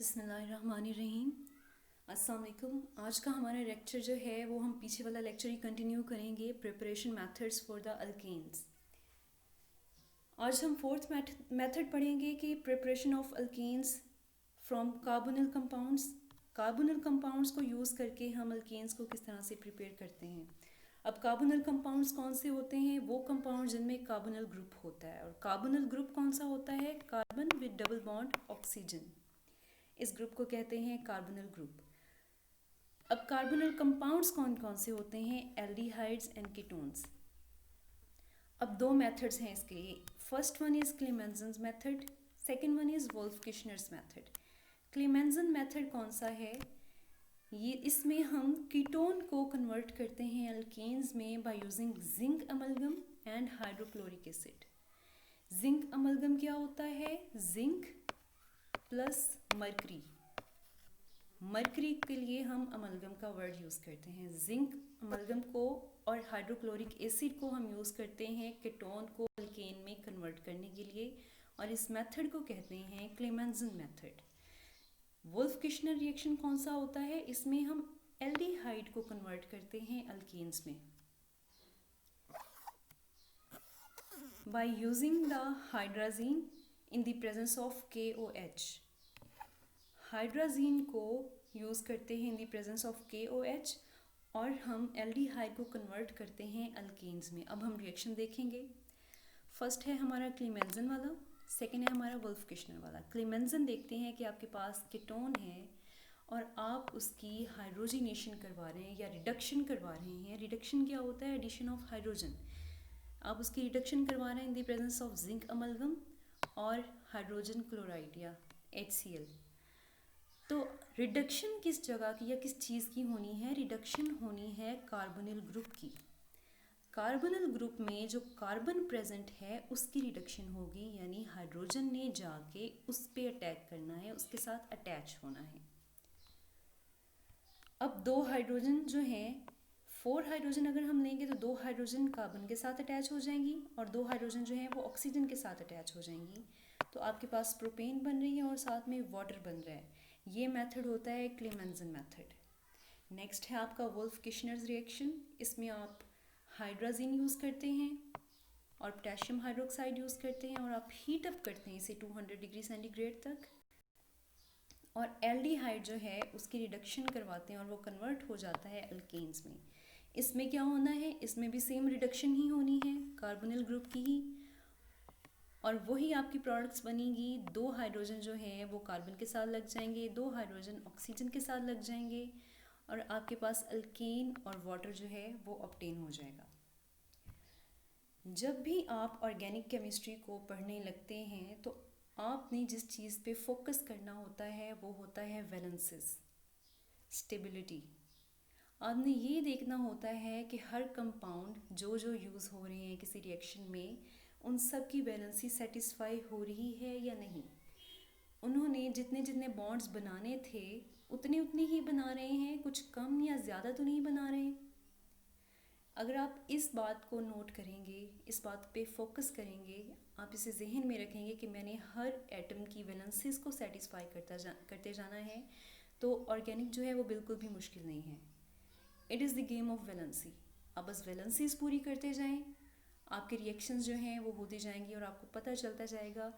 बिस्मिल्लाहिर्रहमानिर्रहीम। अस्सलाम वालेकुम। आज का हमारा लेक्चर जो है वो हम पीछे वाला लेक्चर ही कंटिन्यू करेंगे, preparation methods for the alkanes. आज हम फोर्थ मेथड पढ़ेंगे कि preparation of alkanes from carbonyl compounds. Carbonyl compounds को यूज़ करके हम अल्केन्स को किस तरह से प्रिपेयर करते हैं। अब कार्बोनिल कंपाउंड्स कौन से होते हैं? वो कंपाउंड जिनमें कार्बोनिल ग्रुप होता है। और कार्बोनिल ग्रुप कौन सा होता है? Carbon with double bond oxygen. इस ग्रुप को कहते हैं कार्बोनिल ग्रुप। अब कार्बोनिल कंपाउंड्स कौन कौन से होते हैं? Aldehydes and ketones. अब दो मेथड्स हैं इसके लिए। First one is Clemmensen method, second one is Wolff Kishner's method. Clemmensen method कौन सा है? ये इसमें हम कीटोन को कन्वर्ट करते हैं अल्केन्स में by using zinc amalgam and hydrochloric acid. Zinc amalgam क्या होता है? Zinc plus mercury. मरकरी के लिए हम अमलगम का वर्ड यूज़ करते हैं। जिंक अमलगम को और हाइड्रोक्लोरिक एसिड को हम यूज़ करते हैं कीटोन को अल्केन में कन्वर्ट करने के लिए, और इस मेथड को कहते हैं क्लेमेंजन मेथड। वोल्फ-किशनर रिएक्शन कौन सा होता है? इसमें हम एल्डिहाइड को कन्वर्ट करते हैं अल्केन्स में by using the hydrazine in the presence of KOH। Hydrazine को यूज़ करते हैं in the presence of KOH और हम एल्डिहाइड को कन्वर्ट करते हैं अल्केन्स में। अब हम रिएक्शन देखेंगे। फर्स्ट है हमारा क्लेमेंजन वाला, सेकेंड है हमारा वोल्फ-किशनर वाला। क्लेमेंजन देखते हैं कि आपके पास कीटोन है और आप उसकी हाइड्रोजिनेशन करवा रहे हैं या रिडक्शन करवा रहे हैं। रिडक्शन क्या होता है? Addition of hydrogen. आप उसकी रिडक्शन करवा रहे हैं in the presence of zinc amalgam और हाइड्रोजन क्लोराइड या HCl। तो रिडक्शन किस जगह की या किस चीज़ की होनी है? रिडक्शन होनी है कार्बोनिल ग्रुप की। कार्बोनिल ग्रुप में जो कार्बन प्रेजेंट है उसकी रिडक्शन होगी, यानी हाइड्रोजन ने जाके उस पे अटैक करना है, उसके साथ अटैच होना है। अब दो हाइड्रोजन जो हैं, 4 हाइड्रोजन अगर हम लेंगे तो 2 हाइड्रोजन कार्बन के साथ अटैच हो जाएंगी और 2 हाइड्रोजन जो हैं वो ऑक्सीजन के साथ अटैच हो जाएंगी। तो आपके पास प्रोपेन बन रही है और साथ में वाटर बन रहा है। ये मेथड होता है क्लेमेंजन मेथड। नेक्स्ट है आपका वोल्फ-किशनर्स रिएक्शन। इसमें आप हाइड्राजीन यूज़ करते हैं और पोटेशियम हाइड्रोक्साइड यूज़ करते हैं और आप हीट अप करते हैं इसे 200 डिग्री सेंटीग्रेड तक, और एल्डिहाइड जो है उसकी रिडक्शन करवाते हैं और वो कन्वर्ट हो जाता है अल्केन्स में। इसमें क्या होना है? इसमें भी सेम रिडक्शन ही होनी है, कार्बोनिल ग्रुप की ही, और वही आपकी प्रोडक्ट्स बनेंगी। 2 हाइड्रोजन जो हैं वो कार्बन के साथ लग जाएंगे, 2 हाइड्रोजन ऑक्सीजन के साथ लग जाएंगे और आपके पास अल्केन और वाटर जो है वो ऑब्टेन हो जाएगा। जब भी आप ऑर्गेनिक केमिस्ट्री को पढ़ने लगते हैं तो आपने जिस चीज़ पे फोकस करना होता है वो होता है वैलेंसेस, स्टेबिलिटी। आपने ये देखना होता है कि हर कंपाउंड जो जो यूज़ हो रहे हैं किसी रिएक्शन में, उन सब की वैलेंसी सेटिस्फाई हो रही है या नहीं। उन्होंने जितने जितने बॉन्ड्स बनाने थे उतने उतने ही बना रहे हैं, कुछ कम या ज़्यादा तो नहीं बना रहे। अगर आप इस बात को नोट करेंगे, इस बात पे फोकस करेंगे, आप इसे जहन में रखेंगे कि मैंने हर एटम की वैलेंसीज को सेटिस्फाई करते जाना है, तो ऑर्गेनिक जो है वो बिल्कुल भी मुश्किल नहीं है। It is the game of valency. आप बस वैलेंसीज पूरी करते जाएं, आपके रिएक्शंस जो हैं वो होते जाएंगी और आपको पता चलता जाएगा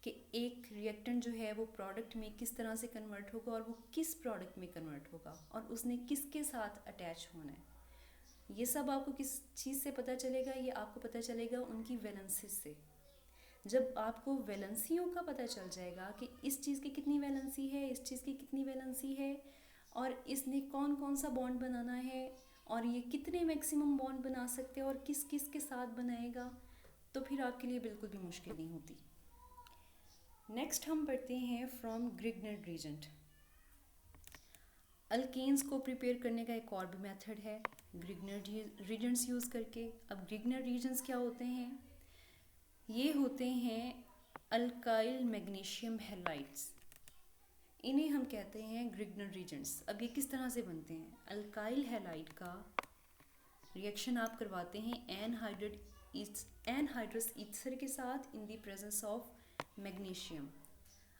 कि एक रिएक्टेंट जो है वो प्रोडक्ट में किस तरह से कन्वर्ट होगा और वो किस प्रोडक्ट में कन्वर्ट होगा और उसने किसके साथ अटैच होना है। ये सब आपको किस चीज़ से पता चलेगा? ये आपको पता चलेगा उनकी वैलेंसीज से। जब आपको वैलेंसियों का पता चल जाएगा कि इस चीज़ की कितनी वैलेंसी है, इस चीज़ की कितनी वैलेंसी है, और इसने कौन कौन सा बॉन्ड बनाना है और ये कितने मैक्सिमम बॉन्ड बना सकते हैं और किस किस के साथ बनाएगा, तो फिर आपके लिए बिल्कुल भी मुश्किल नहीं होती। नेक्स्ट हम पढ़ते हैं फ्रॉम ग्रिग्नर रीजेंट। अल्केन्स को प्रिपेयर करने का एक और भी मेथड है ग्रिग्नर रीजेंट्स यूज़ करके। अब ग्रिग्नर रीजेंट्स क्या होते हैं? ये होते हैं अल्काइल मैग्नीशियम हैलाइड्स। इन्हें हम कहते हैं ग्रिग्नर रीजेंट्स। अब ये किस तरह से बनते हैं? अल्काइल हैलाइड का रिएक्शन आप करवाते हैं एनहाइड्रस ईथर के साथ इन द प्रेजेंस ऑफ मैग्नीशियम।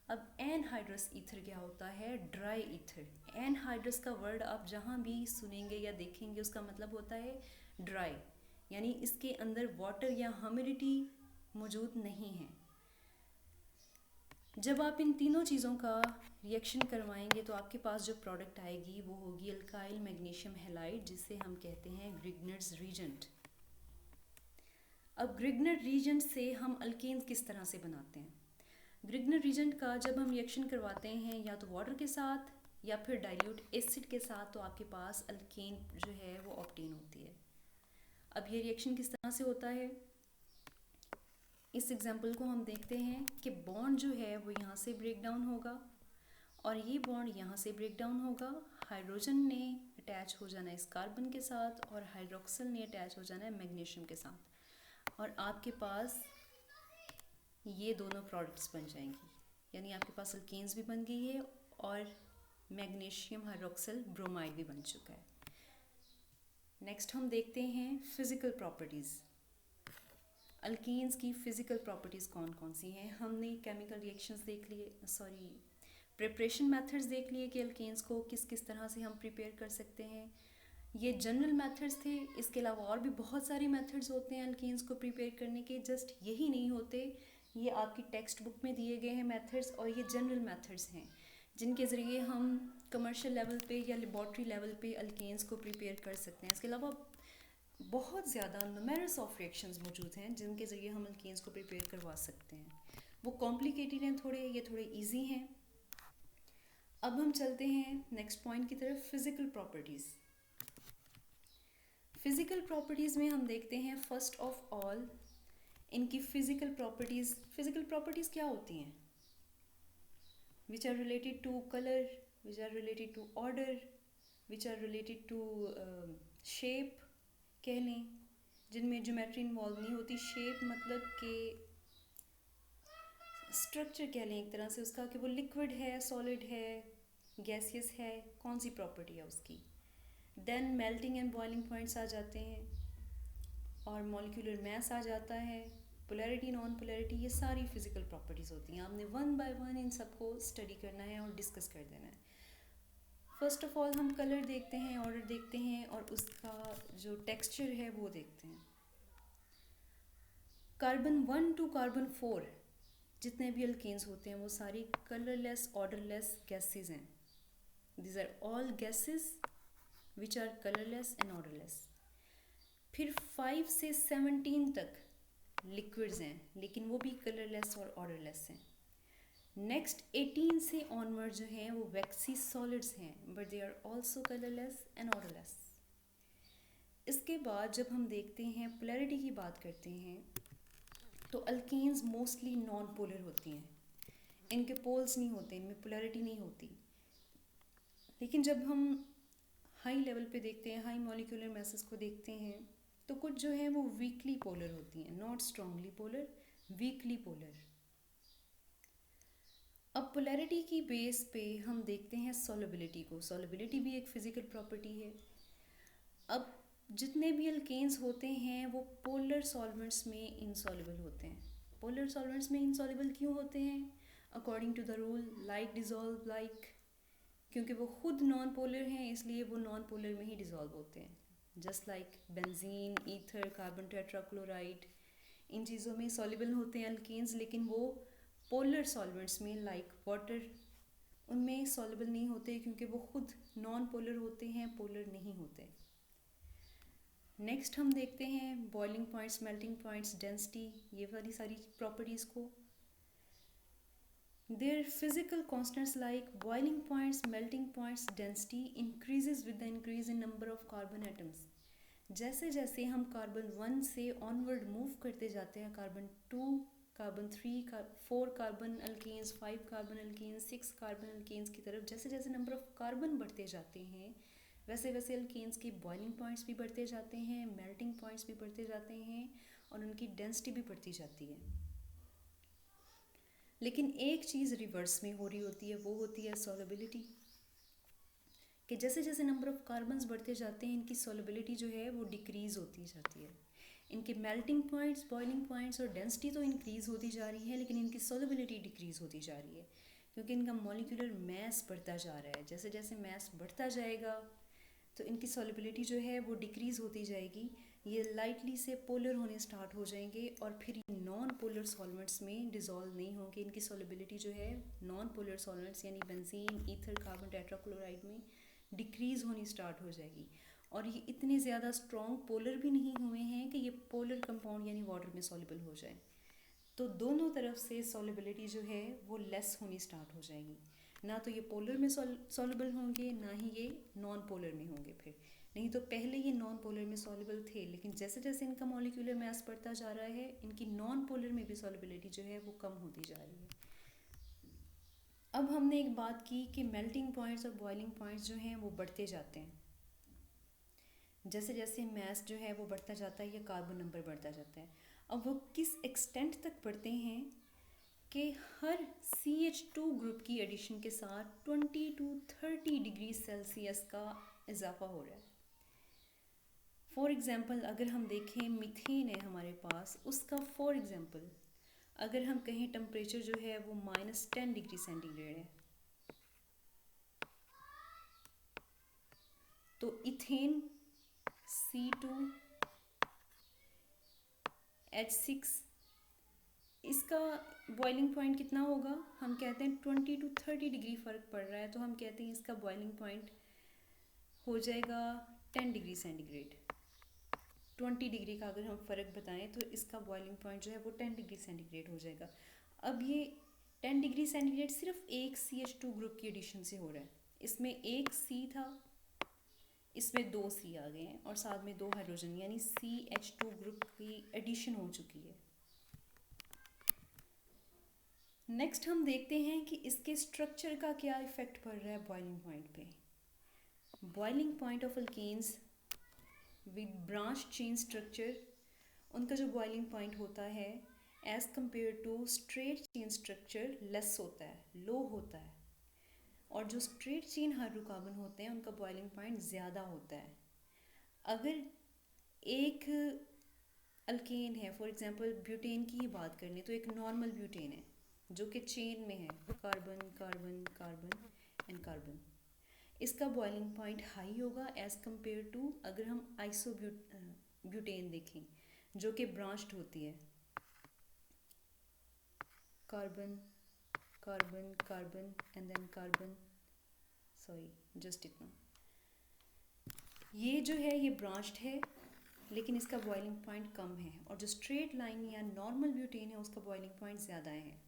अब एनहाइड्रस ईथर क्या होता है? Dry ether. एनहाइड्रस का वर्ड आप जहाँ भी सुनेंगे या देखेंगे उसका मतलब होता है ड्राई, यानी इसके अंदर वाटर या ह्यूमिडिटी मौजूद नहीं है। जब आप इन तीनों चीज़ों का रिएक्शन करवाएंगे तो आपके पास जो प्रोडक्ट आएगी वो होगी अल्काइल मैग्नीशियम हैलाइड, जिसे हम कहते हैं ग्रिग्नर्स रीजेंट। अब ग्रिग्नर रीजेंट से हम अल्केन्स किस तरह से बनाते हैं? ग्रिग्नर रीजेंट का जब हम रिएक्शन करवाते हैं या तो वाटर के साथ या फिर डाइल्यूट एसिड के साथ, तो आपके पास अल्केन जो है वो ऑब्टेन होती है। अब ये रिएक्शन किस तरह से होता है, इस एग्जांपल को हम देखते हैं कि बॉन्ड जो है वो यहाँ से ब्रेक डाउन होगा और ये बॉन्ड यहाँ से ब्रेक डाउन होगा। हाइड्रोजन ने अटैच हो जाना है इस कार्बन के साथ और हाइड्रोक्सिल ने अटैच हो जाना है मैग्नीशियम के साथ, और आपके पास ये दोनों प्रोडक्ट्स बन जाएंगी, यानी आपके पास अल्केन्स भी बन गई है और मैग्नीशियम हाइड्रोक्सिल ब्रोमाइड भी बन चुका है। नेक्स्ट हम देखते हैं फिजिकल प्रॉपर्टीज़। अल्केन्स की फ़िज़िकल प्रॉपर्टीज़ कौन कौन सी हैं? हमने केमिकल रिएक्शंस देख लिए, प्रिपरेशन मेथड्स देख लिए कि अल्केन्स को किस किस तरह से हम प्रिपेयर कर सकते हैं। ये जनरल मेथड्स थे, इसके अलावा और भी बहुत सारे मेथड्स होते हैं अल्केन्स को प्रिपेयर करने के, जस्ट यही नहीं होते। ये आपकी टेक्स्ट बुक में दिए गए हैं मेथड्स, और ये जनरल मेथड्स हैं जिनके ज़रिए हम कमर्शियल लेवल पे या लेबॉर्ट्री लेवल पे अल्केन्स को प्रिपेयर कर सकते हैं। इसके अलावा बहुत ज़्यादा नुमेरस ऑफ रिएक्शंस मौजूद हैं जिनके ज़रिए हम अल्केन्स को प्रिपेयर करवा सकते हैं। वो कॉम्प्लिकेटेड हैं थोड़े, ये थोड़े इजी हैं। अब हम चलते हैं नेक्स्ट पॉइंट की तरफ, फिज़िकल प्रॉपर्टीज़। फिज़िकल प्रॉपर्टीज़ में हम देखते हैं फर्स्ट ऑफ ऑल इनकी फ़िज़िकल प्रॉपर्टीज़ क्या होती हैं? Which are related to colour, which are related to order, which are related to shape कह लें, जिनमें ज्योमेट्री इन्वॉल्व नहीं होती। शेप मतलब कि स्ट्रक्चर कह लें एक तरह से उसका, कि वो लिक्विड है, सॉलिड है, गैसियस है, कौन सी प्रॉपर्टी है उसकी। Then melting and boiling points आ जाते हैं और मॉलिक्यूलर मास आ जाता है, पोलैरिटी, नॉन पोलैरिटी, ये सारी फिज़िकल प्रॉपर्टीज़ होती हैं। आपने वन बाय वन इन सबको स्टडी करना है और डिस्कस कर देना है। फर्स्ट ऑफ ऑल हम कलर देखते हैं, ऑर्डर देखते हैं और उसका जो टेक्सचर है वो देखते हैं। कार्बन 1 टू कार्बन 4 जितने भी अल्केन्स होते हैं वो सारी कलरलेस ऑर्डरलेस गैसेस हैं। These are all gases which are colourless and orderless. फिर 5 से 17 तक लिक्विड्स हैं, लेकिन वो भी कलरलेस और ऑर्डरलेस हैं। नेक्स्ट 18 से ऑनवर्ड जो हैं वो वैक्सी सॉलिड्स हैं, but they are also colourless and orderless. इसके बाद जब हम देखते हैं पोलैरिटी की बात करते हैं, तो अल्केन्स मोस्टली नॉन पोलर होती हैं, इनके पोल्स नहीं होते, इनमें पोलैरिटी नहीं होती। लेकिन जब हम हाई लेवल पे देखते हैं, हाई मॉलिक्यूलर मैसेस को देखते हैं, तो कुछ जो है वो वीकली पोलर होती हैं, not strongly polar, weekly polar. अब पोलैरिटी की बेस पे हम देखते हैं सॉल्युबिलिटी को। सॉल्युबिलिटी भी एक फिज़िकल प्रॉपर्टी है। अब जितने भी अल्केन्स होते हैं वो पोलर सॉल्वेंट्स में इनसॉल्युबल होते हैं। पोलर सॉल्वेंट्स में इनसॉल्युबल क्यों होते हैं? According to the rule like dissolve like, क्योंकि वो खुद नॉन पोलर हैं इसलिए वो नॉन पोलर में ही डिज़ोल्व होते हैं। Just like benzene, ether, carbon tetrachloride, इन चीज़ों में सॉल्युबल होते हैं अल्केन्स, लेकिन वो पोलर सॉल्वेंट्स में लाइक वाटर उनमें सॉल्युबल नहीं होते क्योंकि वो खुद नॉन पोलर होते हैं, पोलर नहीं होते। नेक्स्ट हम देखते हैं boiling points, melting points, density, ये वाली सारी प्रॉपर्टीज़ को। Their physical constants like boiling points, melting points, density increases with the increase in number of carbon atoms. जैसे जैसे हम कार्बन 1 से ऑनवर्ड मूव करते जाते हैं, carbon 2, carbon 3, 4 carbon alkanes, 5 carbon alkanes, 6 carbon alkanes की तरफ जैसे जैसे नंबर ऑफ कार्बन बढ़ते जाते हैं, वैसे वैसे अल्केन्स की बॉइलिंग पॉइंट्स भी बढ़ते जाते हैं, मेल्टिंग पॉइंट्स भी बढ़ते जाते हैं और उनकी डेंसिटी भी बढ़ती जाती है। लेकिन एक चीज़ रिवर्स में हो रही होती है, वो होती है सॉल्युबिलिटी, कि जैसे जैसे नंबर ऑफ कार्बन्स बढ़ते जाते हैं इनकी सॉल्युबिलिटी जो है वो डिक्रीज़ होती जाती है। इनके मेल्टिंग पॉइंट्स, बॉइलिंग पॉइंट्स और डेंसिटी तो इंक्रीज़ होती जा रही है, लेकिन इनकी सॉल्युबिलिटी डिक्रीज़ होती जा रही है। क्योंकि इनका मॉलिक्यूलर मास बढ़ता जा रहा है। जैसे जैसे मास बढ़ता जाएगा तो इनकी सॉल्युबिलिटी जो है वो डिक्रीज़ होती जाएगी, ये लाइटली से पोलर होने स्टार्ट हो जाएंगे और फिर नॉन पोलर सॉल्वेंट्स में डिज़ोल्व नहीं होंगे। इनकी सॉल्युबिलिटी जो है नॉन पोलर सॉल्वेंट्स यानी बेंजीन, ईथर, कार्बन टेट्राक्लोराइड में डिक्रीज़ होनी स्टार्ट हो जाएगी। और ये इतने ज़्यादा स्ट्रॉन्ग पोलर भी नहीं हुए हैं कि ये पोलर कंपाउंड यानी वाटर में सॉल्युबल हो जाए। तो दोनों तरफ से सॉल्युबिलिटी जो है वो लेस होनी स्टार्ट हो जाएगी। ना तो ये पोलर में सॉल्युबल होंगे, ना ही ये नॉन पोलर में होंगे। फिर नहीं तो पहले ये नॉन पोलर में सॉल्युबल थे, लेकिन जैसे जैसे इनका मॉलिक्यूलर मास बढ़ता जा रहा है इनकी नॉन पोलर में भी सॉल्युबिलिटी जो है वो कम होती जा रही है। अब हमने एक बात की कि मेल्टिंग पॉइंट्स और बॉइलिंग पॉइंट्स जो हैं वो बढ़ते जाते हैं। जैसे जैसे मास जो है वो बढ़ता जाता है या कार्बन नंबर बढ़ता जाता है। अब वो किस एक्सटेंट तक बढ़ते हैं कि हर CH2 ग्रुप की एडिशन के साथ 20 to 30 डिग्री सेल्सियस का इजाफा हो रहा है। फॉर एग्ज़ाम्पल अगर हम देखें मीथेन है हमारे पास, उसका फॉर एग्ज़ाम्पल अगर हम कहें टेम्परेचर जो है वो -10 डिग्री सेंटीग्रेड है, तो इथेन C2H6 इसका बॉइलिंग पॉइंट कितना होगा? हम कहते हैं 20 to 30 डिग्री फ़र्क पड़ रहा है, तो हम कहते हैं इसका बॉइलिंग पॉइंट हो जाएगा 10 डिग्री सेंटीग्रेड। 20 डिग्री का अगर हम फ़र्क बताएं तो इसका बॉइलिंग पॉइंट जो है वो 10 डिग्री सेंटीग्रेड हो जाएगा। अब ये 10 डिग्री सेंटीग्रेड सिर्फ एक CH2 ग्रुप की एडिशन से हो रहा है। इसमें एक C था, इसमें 2 C आ गए हैं और साथ में 2 हाइड्रोजन यानी CH2 ग्रुप की एडिशन हो चुकी है। नेक्स्ट हम देखते हैं कि इसके स्ट्रक्चर का क्या इफ़ेक्ट पड़ रहा है बॉइलिंग पॉइंट पे। Boiling point of alkanes with branch chain structure, उनका जो बॉइलिंग पॉइंट होता है as compare to straight chain structure less होता है, लो होता है। और जो स्ट्रेट चेन हाइड्रोकार्बन होते हैं उनका बॉइलिंग पॉइंट ज़्यादा होता है। अगर एक अल्केन है, फॉर एग्जांपल ब्यूटेन की ही बात कर लें, तो एक नॉर्मल ब्यूटेन है जो कि चेन में है, carbon carbon carbon and carbon. इसका बॉइलिंग पॉइंट हाई होगा एज़ कम्पेयर टू अगर हम आइसो ब्यूटेन देखें जो कि ब्रांच्ड होती है, carbon carbon carbon and then carbon, sorry just इतना। ये जो है ये ब्रांच्ड है लेकिन इसका बॉइलिंग पॉइंट कम है, और जो स्ट्रेट लाइन या नॉर्मल ब्यूटेन है उसका बॉइलिंग पॉइंट ज़्यादा है।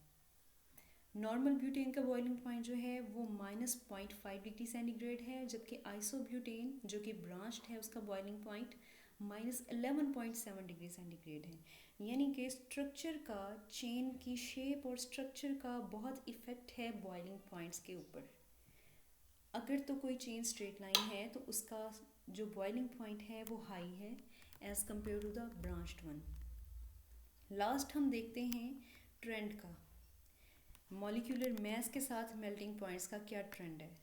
नॉर्मल ब्यूटेन का बॉइलिंग पॉइंट जो है वो -0.5 डिग्री सेंटीग्रेड है, जबकि आइसोब्यूटेन जो कि ब्रांच्ड है उसका बॉइलिंग पॉइंट -11.7 डिग्री सेंटीग्रेड है। यानी कि स्ट्रक्चर का, चेन की शेप और स्ट्रक्चर का बहुत इफ़ेक्ट है बॉइलिंग पॉइंट्स के ऊपर। अगर तो कोई चेन स्ट्रेट लाइन है तो उसका जो बॉइलिंग पॉइंट है वो हाई है as compare to the branched one. Last हम देखते हैं ट्रेंड का, मॉलिक्यूलर मास के साथ मेल्टिंग पॉइंट्स का क्या ट्रेंड है।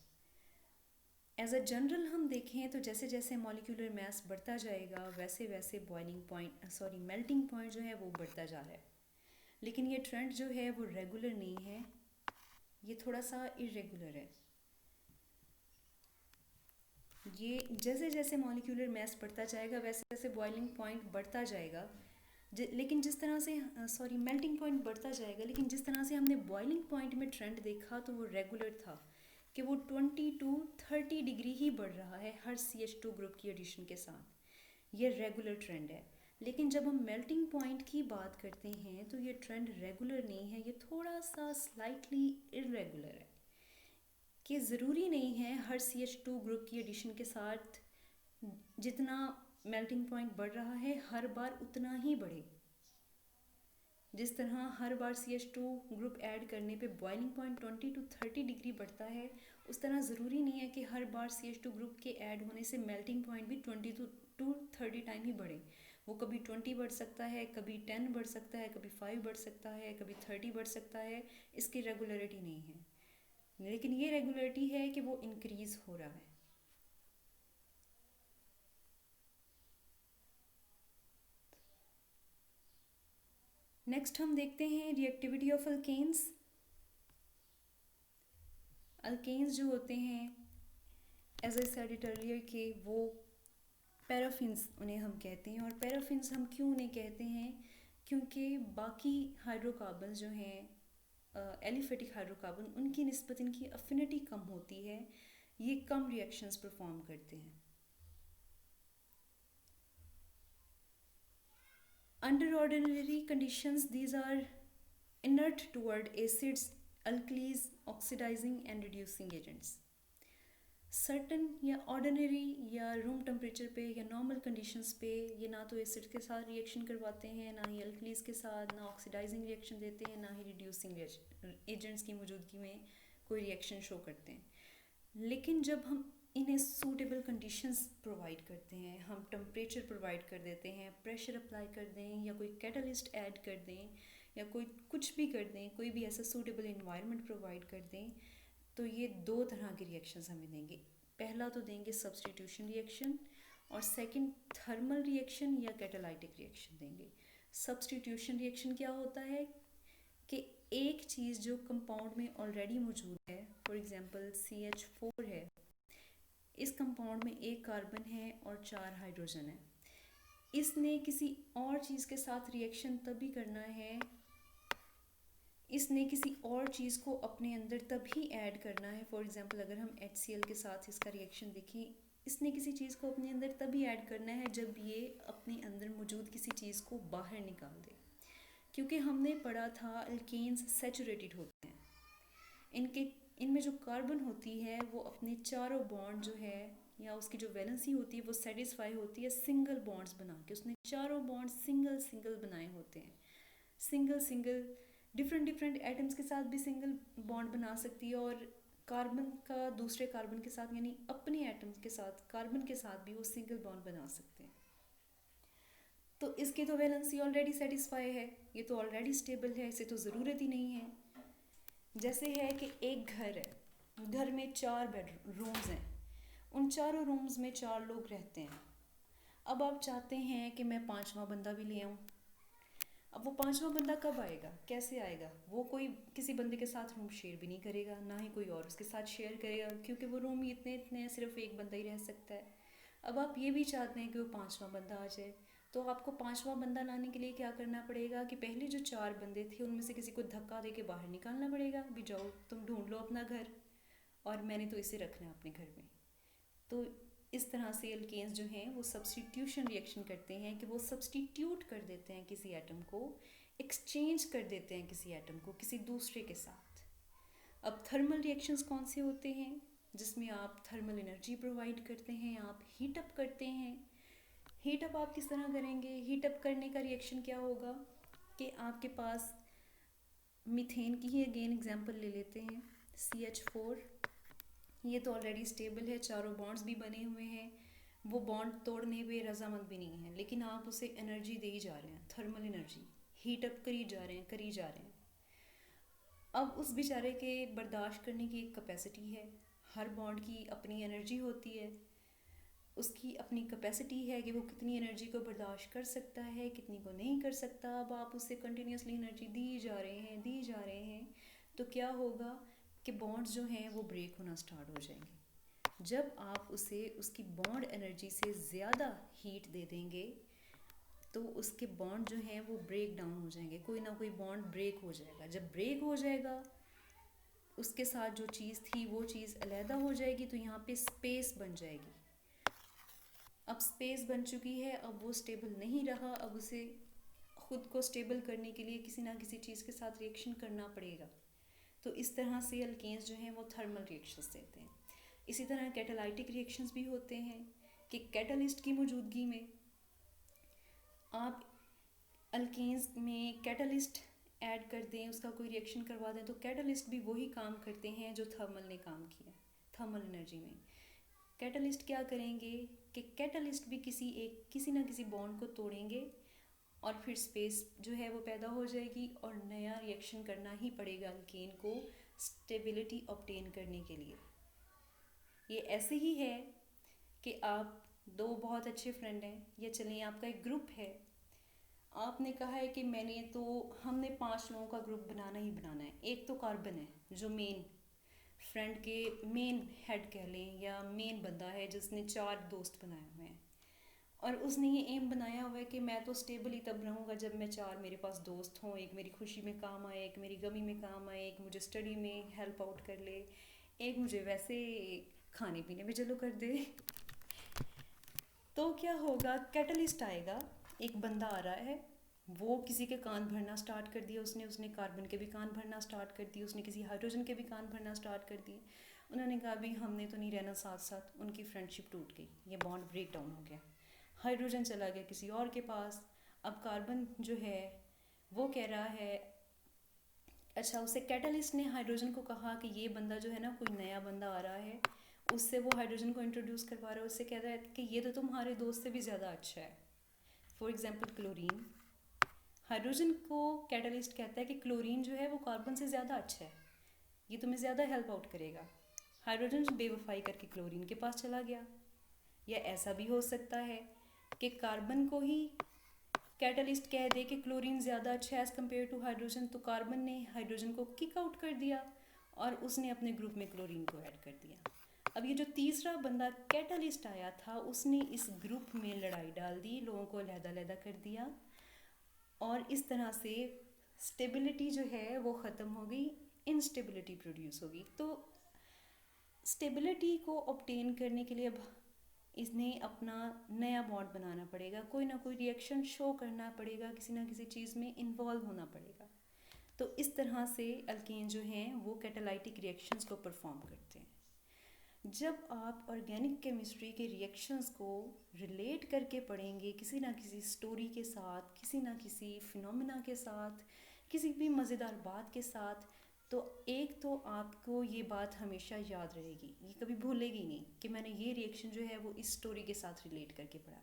एज अ जनरल हम देखें तो जैसे जैसे मॉलिक्यूलर मास बढ़ता जाएगा वैसे वैसे मेल्टिंग पॉइंट जो है वो बढ़ता जा रहा है। लेकिन ये ट्रेंड जो है वो रेगुलर नहीं है, ये थोड़ा सा इरेगुलर है। ये जैसे जैसे मॉलिक्यूलर मास बढ़ता जाएगा वैसे वैसे बॉइलिंग पॉइंट बढ़ता जाएगा, लेकिन जिस तरह से मेल्टिंग पॉइंट बढ़ता जाएगा, लेकिन जिस तरह से हमने बॉइलिंग पॉइंट में ट्रेंड देखा तो वो रेगुलर था कि वो 20 to 30 डिग्री ही बढ़ रहा है हर CH2 ग्रुप की एडिशन के साथ। ये रेगुलर ट्रेंड है। लेकिन जब हम मेल्टिंग पॉइंट की बात करते हैं तो ये ट्रेंड रेगुलर नहीं है, ये थोड़ा सा स्लाइटली इरेगुलर है कि ज़रूरी नहीं है हर CH2 ग्रुप की एडिशन के साथ जितना मेल्टिंग पॉइंट बढ़ रहा है हर बार उतना ही बढ़े। जिस तरह हर बार CH2 ग्रुप ऐड करने पे बॉइलिंग पॉइंट 20 to 30 डिग्री बढ़ता है, उस तरह ज़रूरी नहीं है कि हर बार CH2 ग्रुप के ऐड होने से मेल्टिंग पॉइंट भी 20 to 30 टाइम ही बढ़े। वो कभी 20 बढ़ सकता है, कभी 10 बढ़ सकता है, कभी 5 बढ़ सकता है, कभी 30 बढ़ सकता है। इसकी रेगुलरिटी नहीं है, लेकिन ये रेगुलरिटी है कि वो इंक्रीज़ हो रहा है। नेक्स्ट हम देखते हैं रिएक्टिविटी ऑफ अल्केन्स। अल्केन्स जो होते हैं, as I said it earlier, के वो पैराफिन्स उन्हें हम कहते हैं। और पैराफिन्स हम क्यों उन्हें कहते हैं? क्योंकि बाकी हाइड्रोकार्बन जो हैं एलिफेटिक हाइड्रोकार्बन, उनकी निस्बत इनकी अफिनिटी कम होती है, ये कम रिएक्शंस परफॉर्म करते हैं। Under ordinary conditions these are inert toward acids, alkalis, oxidizing and reducing agents. Certain या ऑर्डिनरी या रूम टेम्परेचर पे या नॉर्मल कंडीशंस पे ये ना तो एसिड के साथ रिएक्शन करवाते हैं, ना ही अल्कलीज के साथ, ना ऑक्सीडाइजिंग रिएक्शन देते हैं, ना ही रिड्यूसिंग एजेंट्स की मौजूदगी में कोई रिएक्शन शो करते हैं। लेकिन जब हम इन्हें सूटेबल कंडीशंस प्रोवाइड करते हैं, हम टेम्परेचर प्रोवाइड कर देते हैं, प्रेशर अप्लाई कर दें या कोई कैटलिस्ट ऐड कर दें या कोई कुछ भी कर दें, कोई भी ऐसा सूटेबल इन्वायरमेंट प्रोवाइड कर दें, तो ये दो तरह के रिएक्शंस हमें देंगे। पहला तो देंगे सब्स्टिट्यूशन रिएक्शन, और सेकंड थर्मल रिएक्शन या कैटालाइटिक रिएक्शन देंगे। सब्स्टिट्यूशन रिएक्शन क्या होता है कि एक चीज़ जो कंपाउंड में ऑलरेडी मौजूद है, फॉर एग्जांपल CH4 है, इस कंपाउंड में एक कार्बन है और 4 हाइड्रोजन है, इसने किसी और चीज़ के साथ रिएक्शन तभी करना है, इसने किसी और चीज़ को अपने अंदर तभी ऐड करना है। फॉर एग्जांपल अगर हम HCl के साथ इसका रिएक्शन देखें, इसने किसी चीज़ को अपने अंदर तभी ऐड करना है जब ये अपने अंदर मौजूद किसी चीज़ को बाहर निकाल दे। क्योंकि हमने पढ़ा था अल्केन्स सैचुरेटेड होते हैं, इनमें जो कार्बन होती है वो अपने चारों बॉन्ड जो है या उसकी जो वैलेंसी होती है वो सेटिस्फाई होती है सिंगल बॉन्ड्स बना के। उसने चारों बॉन्ड सिंगल सिंगल बनाए होते हैं, सिंगल सिंगल डिफरेंट एटम्स के साथ भी सिंगल बॉन्ड बना सकती है, और कार्बन का दूसरे कार्बन के साथ यानी अपने एटम्स के साथ कार्बन के साथ भी वो सिंगल बॉन्ड बना सकते हैं। तो इसकी तो वैलेंसी ऑलरेडी सेटिस्फाई है, ये तो ऑलरेडी स्टेबल है, इसे तो ज़रूरत ही नहीं है। जैसे है कि एक घर है, घर में 4 बेडरूम्स हैं, उन चारों रूम्स में 4 लोग रहते हैं। अब आप चाहते हैं कि मैं 5वां बंदा भी ले आऊँ। अब वो 5वां बंदा कब आएगा, कैसे आएगा? वो कोई किसी बंदे के साथ रूम शेयर भी नहीं करेगा, ना ही कोई और उसके साथ शेयर करेगा, क्योंकि वो रूम ही इतने हैं, सिर्फ एक बंदा ही रह सकता है। अब आप ये भी चाहते हैं कि वो 5वां बंदा आ जाए, तो आपको 5वां बंदा लाने के लिए क्या करना पड़ेगा कि पहले जो 4 बंदे थे उनमें से किसी को धक्का दे के बाहर निकालना पड़ेगा, भी जाओ तुम ढूंढ लो अपना घर, और मैंने तो इसे रखना है अपने घर में। तो इस तरह से अल्केन्स जो हैं वो सब्स्टिट्यूशन रिएक्शन करते हैं कि वो सब्स्टिट्यूट कर देते हैं किसी एटम को, एक्सचेंज कर देते हैं किसी एटम को किसी दूसरे के साथ। अब थर्मल रिएक्शंस कौन से होते हैं? जिसमें आप थर्मल एनर्जी प्रोवाइड करते हैं, आप हीट अप करते हैं। हीट अप आप किस तरह करेंगे? हीट अप करने का रिएक्शन क्या होगा कि आपके पास मीथेन की ही अगेन एग्जांपल ले लेते हैं, CH4, ये तो ऑलरेडी स्टेबल है, चारों बॉन्ड्स भी बने हुए हैं, वो बॉन्ड तोड़ने पे रजामंद भी नहीं है, लेकिन आप उसे एनर्जी दे ही जा रहे हैं, थर्मल एनर्जी, हीट अप करी जा रहे हैं। अब उस बेचारे के बर्दाश्त करने की एक कैपेसिटी है, हर बॉन्ड की अपनी एनर्जी होती है, उसकी अपनी कैपेसिटी है कि वो कितनी एनर्जी को बर्दाश्त कर सकता है, कितनी को नहीं कर सकता। अब आप उसे कंटिन्यूसली एनर्जी दी जा रहे हैं, तो क्या होगा कि बॉन्ड्स जो हैं वो ब्रेक होना स्टार्ट हो जाएंगे। जब आप उसे उसकी बॉन्ड एनर्जी से ज़्यादा हीट दे देंगे तो उसके बॉन्ड जो हैं वो ब्रेक डाउन हो जाएंगे, कोई ना कोई बॉन्ड ब्रेक हो जाएगा। जब ब्रेक हो जाएगा उसके साथ जो चीज़ थी वो चीज़ अलहदा हो जाएगी, तो यहाँ पे स्पेस बन जाएगी। अब स्पेस बन चुकी है, अब वो स्टेबल नहीं रहा, अब उसे खुद को स्टेबल करने के लिए किसी ना किसी चीज़ के साथ रिएक्शन करना पड़ेगा। तो इस तरह से अल्केन्स जो हैं वो थर्मल रिएक्शंस देते हैं। इसी तरह कैटालाइटिक रिएक्शंस भी होते हैं कि कैटलिस्ट की मौजूदगी में आप अल्केन्स में कैटलिस्ट ऐड कर दें, उसका कोई रिएक्शन करवा दें, तो कैटलिस्ट भी वही काम करते हैं जो थर्मल ने काम किया। थर्मल एनर्जी में कैटलिस्ट क्या करेंगे कि कैटलिस्ट भी किसी ना किसी बॉन्ड को तोड़ेंगे और फिर स्पेस जो है वो पैदा हो जाएगी और नया रिएक्शन करना ही पड़ेगा अल्केन को स्टेबिलिटी ऑब्टेन करने के लिए। ये ऐसे ही है कि आप 2 बहुत अच्छे फ्रेंड हैं, या चलिए आपका एक ग्रुप है, आपने कहा है कि हमने 5 लोगों का ग्रुप बनाना ही बनाना है। एक तो कार्बन है जो मेन, फ्रेंड के मेन हेड कह लें या मेन बंदा है जिसने 4 दोस्त बनाए हुए हैं, और उसने ये एम बनाया हुआ है कि मैं तो स्टेबल ही तब रहूँगा जब मैं 4 मेरे पास दोस्त हों, एक मेरी खुशी में काम आए, एक मेरी गमी में काम आए, एक मुझे स्टडी में हेल्प आउट कर ले, एक मुझे वैसे खाने पीने में चलो कर दे। तो क्या होगा, कैटलिस्ट आएगा, एक बंदा आ रहा है, वो किसी के कान भरना स्टार्ट कर दिया, उसने उसने कार्बन के भी कान भरना स्टार्ट कर दिए, उसने किसी हाइड्रोजन के भी कान भरना स्टार्ट कर दिए। उन्होंने कहा भी हमने तो नहीं रहना साथ साथ, उनकी फ्रेंडशिप टूट गई, ये बॉन्ड ब्रेक डाउन हो गया, हाइड्रोजन चला गया किसी और के पास। अब कार्बन जो है वो कह रहा है, अच्छा उससे कैटलिस्ट ने हाइड्रोजन को कहा कि ये बंदा जो है ना, कोई नया बंदा आ रहा है, उससे वो हाइड्रोजन को इंट्रोड्यूस करवा रहा है, उससे कह रहा है कि ये तो तुम्हारे दोस्त से भी ज़्यादा अच्छा है। फॉर एग्जांपल क्लोरीन, हाइड्रोजन को कैटलिस्ट कहता है कि क्लोरीन जो है वो कार्बन से ज़्यादा अच्छा है, ये तुम्हें ज़्यादा हेल्प आउट करेगा। हाइड्रोजन बेवफाई करके क्लोरीन के पास चला गया। या ऐसा भी हो सकता है कि कार्बन को ही कैटलिस्ट कह दे कि क्लोरीन ज़्यादा अच्छा है एज़ कम्पेयर टू हाइड्रोजन, तो कार्बन ने हाइड्रोजन को किक आउट कर दिया और उसने अपने ग्रुप में क्लोरीन को ऐड कर दिया। अब ये जो तीसरा बंदा कैटलिस्ट आया था, उसने इस ग्रुप में लड़ाई डाल दी, लोगों को अलहदा-अलहदा कर दिया, और इस तरह से स्टेबिलिटी जो है वो ख़त्म हो गई, इनस्टेबिलिटी प्रोड्यूस होगी। तो स्टेबिलिटी को ऑब्टेन करने के लिए अब इसने अपना नया बॉन्ड बनाना पड़ेगा, कोई ना कोई रिएक्शन शो करना पड़ेगा, किसी ना किसी चीज़ में इन्वॉल्व होना पड़ेगा। तो इस तरह से अल्केन जो हैं वो कैटालाइटिक रिएक्शंस को परफॉर्म करते हैं। जब आप ऑर्गेनिक केमिस्ट्री के रिएक्शंस को रिलेट करके पढ़ेंगे किसी ना किसी स्टोरी के साथ, किसी ना किसी फिनोमिना के साथ, किसी भी मज़ेदार बात के साथ, तो एक तो आपको ये बात हमेशा याद रहेगी, ये कभी भूलेगी नहीं कि मैंने ये रिएक्शन जो है वो इस स्टोरी के साथ रिलेट करके पढ़ा।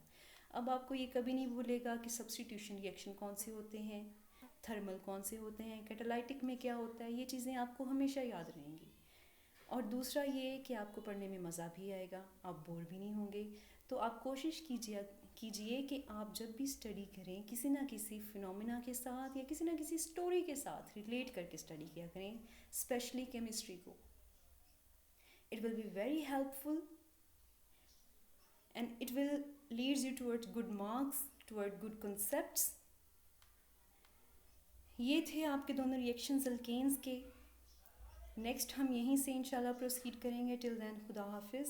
अब आपको ये कभी नहीं भूलेगा कि सब्स्टिट्यूशन रिएक्शन कौन से होते हैं, थर्मल कौन से होते हैं, कैटालाइटिक में क्या होता है, ये चीज़ें आपको हमेशा याद रहेंगी। और दूसरा ये कि आपको पढ़ने में मज़ा भी आएगा, आप बोर भी नहीं होंगे। तो आप कोशिश कीजिए कि आप जब भी स्टडी करें किसी ना किसी फिनोमिना के साथ या किसी ना किसी स्टोरी के साथ रिलेट करके स्टडी किया करें, स्पेशली केमिस्ट्री को। It will be very helpful and it will leads you towards good marks, toward good concepts. ये थे आपके दोनों रिएक्शंस अल्केन्स के। नेक्स्ट हम यहीं से इंशाल्लाह प्रोसीड करेंगे। टिल देन खुदा हाफिज़।